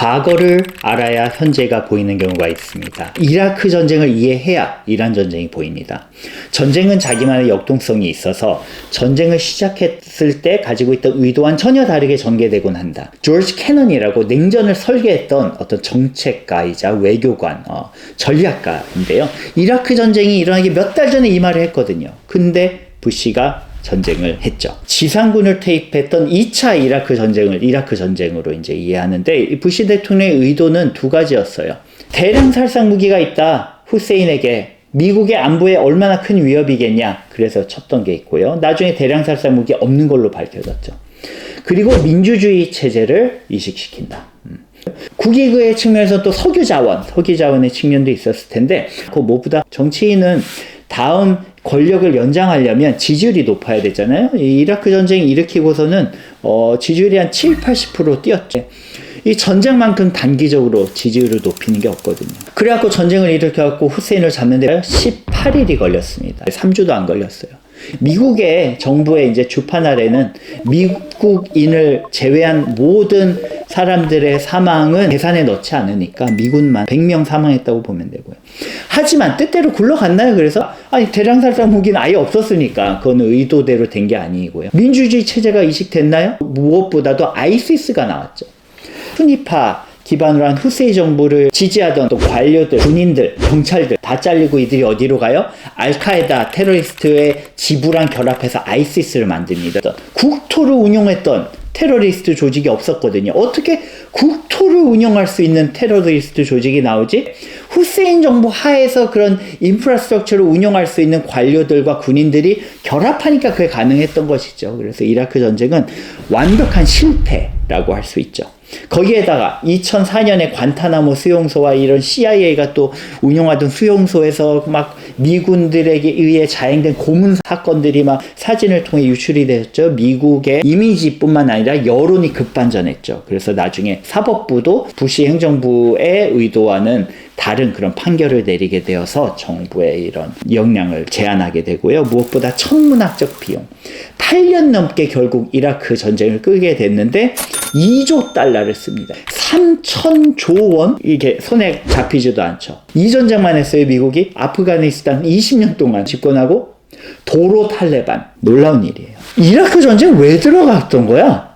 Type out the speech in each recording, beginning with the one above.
과거를 알아야 현재가 보이는 경우가 있습니다. 이라크 전쟁을 이해해야 이란 전쟁이 보입니다. 전쟁은 자기만의 역동성이 있어서 전쟁을 시작했을 때 가지고 있던 의도와는 전혀 다르게 전개되곤 한다. 조지 캐넌이라고 냉전을 설계했던 어떤 정책가이자 외교관, 전략가인데요. 이라크 전쟁이 일어나기 몇 달 전에 이 말을 했거든요. 근데 부시가 전쟁을 했죠. 지상군을 투입했던 2차 이라크 전쟁으로 이제 이해하는데, 이 부시 대통령의 의도는 두 가지였어요. 대량 살상 무기가 있다, 후세인에게. 미국의 안보에 얼마나 큰 위협이겠냐. 그래서 쳤던 게 있고요. 나중에 대량 살상 무기 없는 걸로 밝혀졌죠. 그리고 민주주의 체제를 이식시킨다. 국익의 측면에서 또 석유 자원의 측면도 있었을 텐데, 그 무엇보다 정치인은 다음 권력을 연장하려면 지지율이 높아야 되잖아요. 이라크 전쟁 일으키고서는 지지율이 한 70-80% 뛰었죠. 이 전쟁만큼 단기적으로 지지율을 높이는 게 없거든요. 그래갖고 전쟁을 일으켜갖고 후세인을 잡는데 18일이 걸렸습니다. 3주도 안 걸렸어요. 미국의 정부의 이제 주판 아래는 미국인을 제외한 모든 사람들의 사망은 계산에 넣지 않으니까 미군만 100명 사망했다고 보면 되고요. 하지만 뜻대로 굴러갔나요? 그래서 대량 살상 무기는 아예 없었으니까 그건 의도대로 된 게 아니고요. 민주주의 체제가 이식됐나요? 무엇보다도 아이시스가 나왔죠. 순위파 기반으로 한 후세인 정부를 지지하던 또 관료들, 군인들, 경찰들 다 잘리고 이들이 어디로 가요? 알카에다 테러리스트의 지부랑 결합해서 아이시스를 만듭니다. 국토를 운영했던 테러리스트 조직이 없었거든요. 어떻게 국토를 운영할 수 있는 테러리스트 조직이 나오지? 후세인 정부 하에서 그런 인프라스트럭처를 운영할 수 있는 관료들과 군인들이 결합하니까 그게 가능했던 것이죠. 그래서 이라크 전쟁은 완벽한 실패라고 할 수 있죠. 거기에다가 2004년에 관타나모 수용소와 이런 CIA가 또 운영하던 수용소에서 막 미군들에게 의해 자행된 고문 사건들이 막 사진을 통해 유출이 됐죠. 미국의 이미지뿐만 아니라 여론이 급반전했죠. 그래서 나중에 사법부도 부시 행정부의 의도와는 다른 그런 판결을 내리게 되어서 정부의 이런 역량을 제한하게 되고요. 무엇보다 천문학적 비용. 8년 넘게 결국 이라크 전쟁을 끄게 됐는데 2조 달러를 씁니다. 3,000조 원? 이게 손에 잡히지도 않죠. 이 전쟁만 했어요, 미국이. 아프가니스탄 20년 동안 집권하고 도로 탈레반. 놀라운 일이에요. 이라크 전쟁 왜 들어갔던 거야?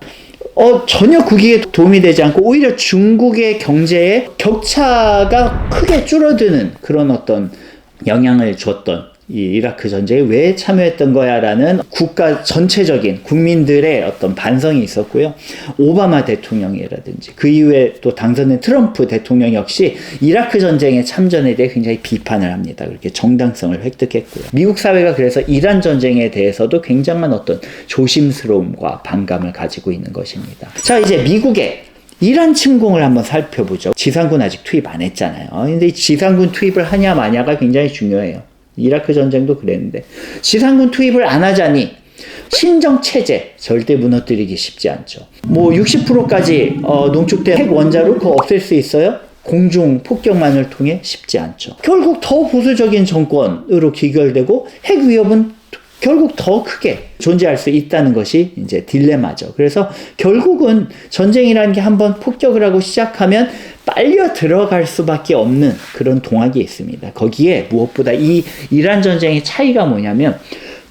전혀 국익에 도움이 되지 않고 오히려 중국의 경제에 격차가 크게 줄어드는 그런 어떤 영향을 줬던 이 이라크 전쟁에 왜 참여했던 거야 라는 국가 전체적인 국민들의 어떤 반성이 있었고요. 오바마 대통령이라든지 그 이후에 또 당선된 트럼프 대통령 역시 이라크 전쟁의 참전에 대해 굉장히 비판을 합니다. 그렇게 정당성을 획득했고요. 미국 사회가 그래서 이란 전쟁에 대해서도 굉장한 어떤 조심스러움과 반감을 가지고 있는 것입니다. 자, 이제 미국의 이란 침공을 한번 살펴보죠. 지상군 아직 투입 안 했잖아요. 근데 지상군 투입을 하냐 마냐가 굉장히 중요해요. 이라크 전쟁도 그랬는데 지상군 투입을 안 하자니 신정체제 절대 무너뜨리기 쉽지 않죠. 60%까지 농축된 핵 원자로 그거 없앨 수 있어요? 공중 폭격만을 통해 쉽지 않죠. 결국 더 보수적인 정권으로 귀결되고 핵 위협은 결국 더 크게 존재할 수 있다는 것이 이제 딜레마죠. 그래서 결국은 전쟁이라는 게 한번 폭격을 하고 시작하면 빨려 들어갈 수밖에 없는 그런 동학이 있습니다. 거기에 무엇보다 이 이란 전쟁의 차이가 뭐냐면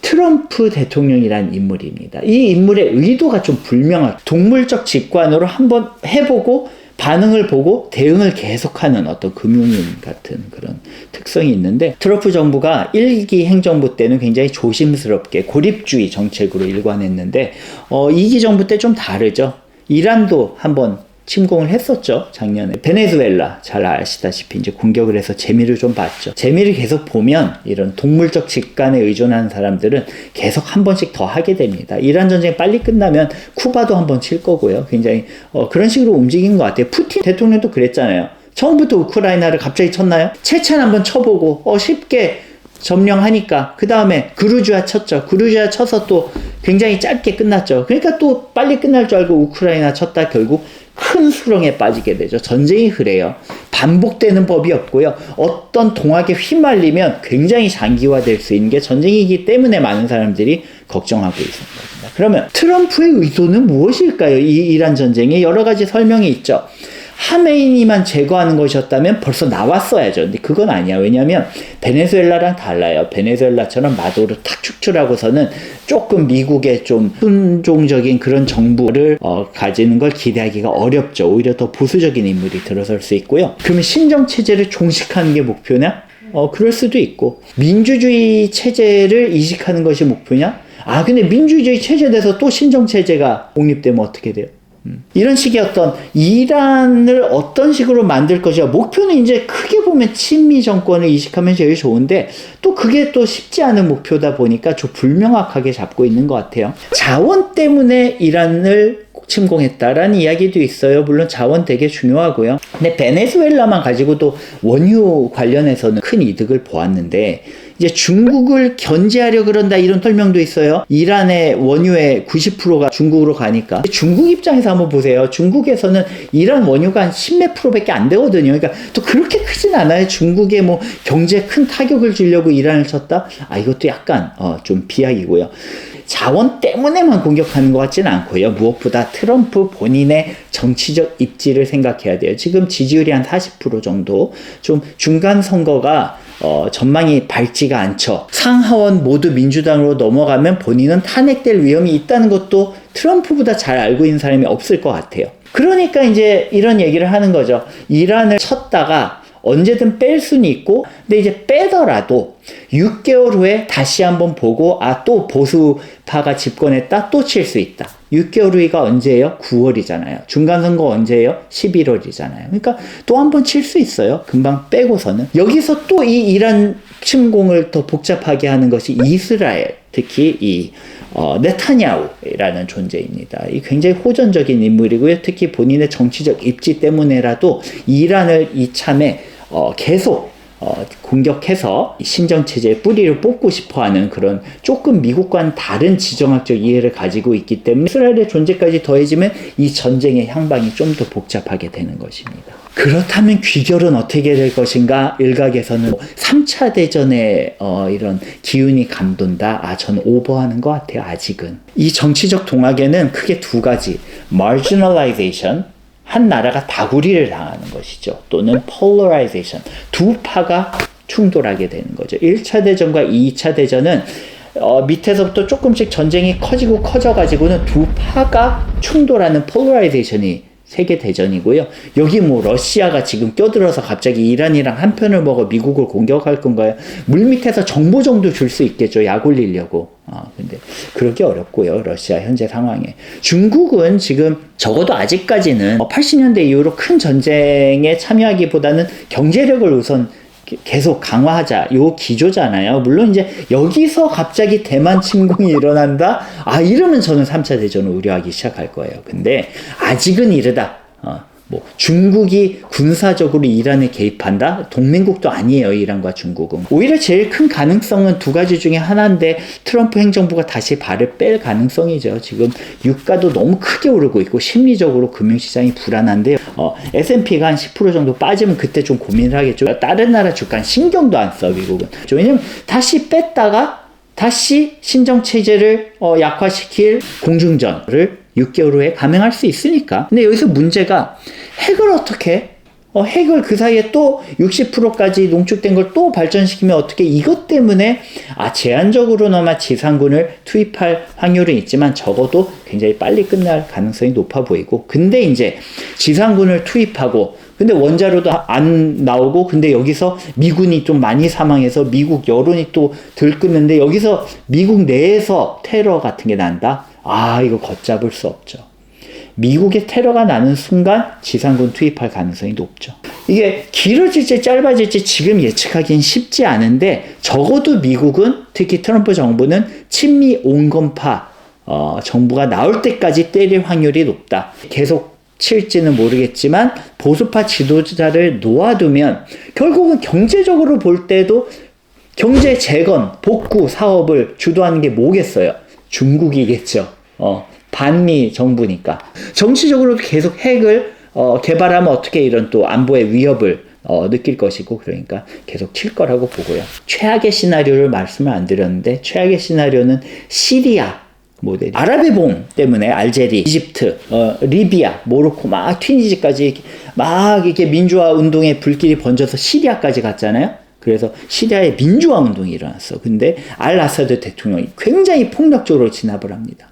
트럼프 대통령이라는 인물입니다. 이 인물의 의도가 좀 불명하고 동물적 직관으로 한번 해보고 반응을 보고 대응을 계속하는 어떤 금융인 같은 그런 특성이 있는데, 트럼프 정부가 1기 행정부 때는 굉장히 조심스럽게 고립주의 정책으로 일관했는데 2기 정부 때 좀 다르죠. 이란도 한번 침공을 했었죠, 작년에. 베네수엘라 잘 아시다시피 이제 공격을 해서 재미를 좀 봤죠. 재미를 계속 보면 이런 동물적 직관에 의존하는 사람들은 계속 한 번씩 더 하게 됩니다. 이란 전쟁 빨리 끝나면 쿠바도 한번 칠 거고요. 굉장히 그런 식으로 움직인 것 같아요. 푸틴 대통령도 그랬잖아요. 처음부터 우크라이나를 갑자기 쳤나요? 체첸 한번 쳐보고 쉽게 점령하니까 그 다음에 그루지아 쳤죠. 그루지아 쳐서 또 굉장히 짧게 끝났죠. 그러니까 또 빨리 끝날 줄 알고 우크라이나 쳤다 결국 큰 수렁에 빠지게 되죠. 전쟁이 그래요. 반복되는 법이 없고요. 어떤 동학에 휘말리면 굉장히 장기화될 수 있는 게 전쟁이기 때문에 많은 사람들이 걱정하고 있습니다. 그러면 트럼프의 의도는 무엇일까요? 이 이란 전쟁에 여러 가지 설명이 있죠. 하메이니만 제거하는 것이었다면 벌써 나왔어야죠. 근데 그건 아니야. 왜냐하면 베네수엘라랑 달라요. 베네수엘라처럼 마두로 탁 축출하고서는 조금 미국의 좀 순종적인 그런 정부를 가지는 걸 기대하기가 어렵죠. 오히려 더 보수적인 인물이 들어설 수 있고요. 그러면 신정체제를 종식하는 게 목표냐? 그럴 수도 있고. 민주주의 체제를 이식하는 것이 목표냐? 근데 민주주의 체제에서 또 신정체제가 독립되면 어떻게 돼요? 이런 식의 어떤 이란을 어떤 식으로 만들 것이야. 목표는 이제 크게 보면 친미 정권을 이식하면 제일 좋은데 또 그게 또 쉽지 않은 목표다 보니까 좀 불명확하게 잡고 있는 것 같아요. 자원 때문에 이란을 침공했다라는 이야기도 있어요. 물론 자원 되게 중요하고요. 근데 베네수엘라만 가지고도 원유 관련해서는 큰 이득을 보았는데 이제 중국을 견제하려 그런다 이런 설명도 있어요. 이란의 원유의 90%가 중국으로 가니까. 중국 입장에서 한번 보세요. 중국에서는 이란 원유가 한 10몇 %밖에 안 되거든요. 그러니까 또 그렇게 크진 않아요. 중국에 뭐 경제에 큰 타격을 주려고 이란을 쳤다? 이것도 약간 좀 비약이고요. 자원 때문에만 공격하는 것 같지는 않고요. 무엇보다 트럼프 본인의 정치적 입지를 생각해야 돼요. 지금 지지율이 한 40% 정도. 좀 중간 선거가 전망이 밝지가 않죠. 상하원 모두 민주당으로 넘어가면 본인은 탄핵될 위험이 있다는 것도 트럼프보다 잘 알고 있는 사람이 없을 것 같아요. 그러니까 이제 이런 얘기를 하는 거죠. 이란을 쳤다가 언제든 뺄 수는 있고, 근데 이제 빼더라도 6개월 후에 다시 한번 보고 또 보수파가 집권했다, 또 칠 수 있다. 6개월 후가 언제예요? 9월이잖아요. 중간선거 언제예요? 11월이잖아요. 그러니까 또 한 번 칠 수 있어요. 금방 빼고서는. 여기서 또 이 이란 침공을 더 복잡하게 하는 것이 이스라엘, 특히 이 네타냐후라는 존재입니다. 이 굉장히 호전적인 인물이고요. 특히 본인의 정치적 입지 때문에라도 이란을 이참에 계속 공격해서 신정체제의 뿌리를 뽑고 싶어하는 그런 조금 미국과는 다른 지정학적 이해를 가지고 있기 때문에 이스라엘의 존재까지 더해지면 이 전쟁의 향방이 좀 더 복잡하게 되는 것입니다. 그렇다면 귀결은 어떻게 될 것인가? 일각에서는 3차 대전에 이런 기운이 감돈다. 저는 오버하는 것 같아요. 아직은. 이 정치적 동학에는 크게 두 가지. marginalization, 한 나라가 다구리를 당하는 것이죠. 또는 polarization, 두 파가 충돌하게 되는 거죠. 1차 대전과 2차 대전은 밑에서부터 조금씩 전쟁이 커지고 커져가지고는 두 파가 충돌하는 polarization이 세계대전이고요. 여기 뭐 러시아가 지금 껴들어서 갑자기 이란이랑 한 편을 먹어 미국을 공격할 건가요? 물밑에서 정보 정도 줄 수 있겠죠. 약 올리려고. 근데 그러기 어렵고요. 러시아 현재 상황에. 중국은 지금 적어도 아직까지는 80년대 이후로 큰 전쟁에 참여하기보다는 경제력을 우선 계속 강화하자, 요 기조잖아요. 물론 이제 여기서 갑자기 대만 침공이 일어난다? 이러면 저는 3차 대전을 우려하기 시작할 거예요. 근데 아직은 이르다. 중국이 군사적으로 이란에 개입한다? 동맹국도 아니에요, 이란과 중국은. 오히려 제일 큰 가능성은 두 가지 중에 하나인데 트럼프 행정부가 다시 발을 뺄 가능성이죠. 지금 유가도 너무 크게 오르고 있고 심리적으로 금융시장이 불안한데 S&P가 한 10% 정도 빠지면 그때 좀 고민을 하겠죠. 다른 나라 주가는 신경도 안 써, 미국은. 왜냐면 다시 뺐다가 다시 신정체제를 약화시킬 공중전을 6개월 후에 감행할 수 있으니까. 근데 여기서 문제가 핵을 어떻게 핵을 그 사이에 또 60%까지 농축된 걸 또 발전시키면 어떻게, 이것 때문에 제한적으로나마 지상군을 투입할 확률은 있지만 적어도 굉장히 빨리 끝날 가능성이 높아 보이고, 근데 이제 지상군을 투입하고 근데 원자로도 안 나오고, 근데 여기서 미군이 좀 많이 사망해서 미국 여론이 또 들끓는데 여기서 미국 내에서 테러 같은 게 난다? 이거 걷잡을 수 없죠. 미국의 테러가 나는 순간 지상군 투입할 가능성이 높죠. 이게 길어질지 짧아질지 지금 예측하기는 쉽지 않은데 적어도 미국은, 특히 트럼프 정부는 친미 온건파 정부가 나올 때까지 때릴 확률이 높다. 계속 칠지는 모르겠지만 보수파 지도자를 놓아두면 결국은 경제적으로 볼 때도 경제 재건, 복구 사업을 주도하는 게 뭐겠어요? 중국이겠죠. 반미 정부니까. 정치적으로 계속 핵을 개발하면 어떻게 이런 또 안보의 위협을 느낄 것이고, 그러니까 계속 칠 거라고 보고요. 최악의 시나리오를 말씀을 안 드렸는데, 최악의 시나리오는 시리아 모델이. 아랍의 봄 때문에 알제리, 이집트, 리비아, 모로코, 막 튀니지까지 막 이렇게 민주화 운동의 불길이 번져서 시리아까지 갔잖아요. 그래서 시리아의 민주화 운동이 일어났어. 근데 알 아사드 대통령이 굉장히 폭력적으로 진압을 합니다.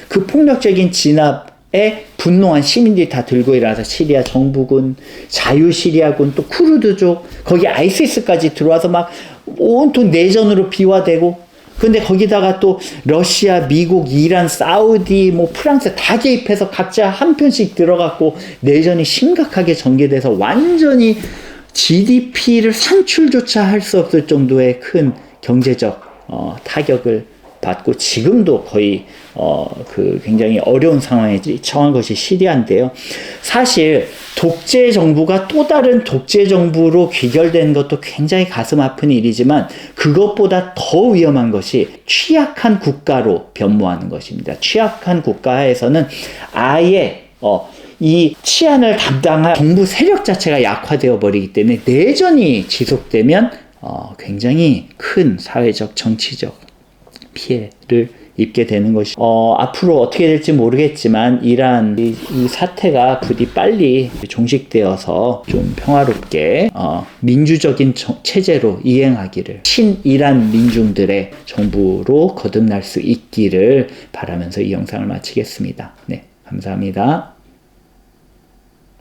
그 폭력적인 진압에 분노한 시민들이 다 들고 일어나서 시리아 정부군, 자유시리아군, 또 쿠르드족, 거기 아이시스까지 들어와서 막 온통 내전으로 비화되고, 근데 거기다가 또 러시아, 미국, 이란, 사우디, 뭐 프랑스 다 개입해서 각자 한 편씩 들어갔고 내전이 심각하게 전개돼서 완전히 GDP를 산출조차 할 수 없을 정도의 큰 경제적 타격을 받고 지금도 거의 굉장히 어려운 상황에 처한 것이 시리아인데요. 사실 독재 정부가 또 다른 독재 정부로 귀결된 것도 굉장히 가슴 아픈 일이지만 그것보다 더 위험한 것이 취약한 국가로 변모하는 것입니다. 취약한 국가에서는 아예 이 치안을 담당할 정부 세력 자체가 약화되어 버리기 때문에 내전이 지속되면 굉장히 큰 사회적, 정치적 피해를 입게 되는 것이 앞으로 어떻게 될지 모르겠지만 이란 이 사태가 부디 빨리 종식되어서 좀 평화롭게 민주적인 체제로 이행하기를, 친이란 민중들의 정부로 거듭날 수 있기를 바라면서 이 영상을 마치겠습니다. 네, 감사합니다.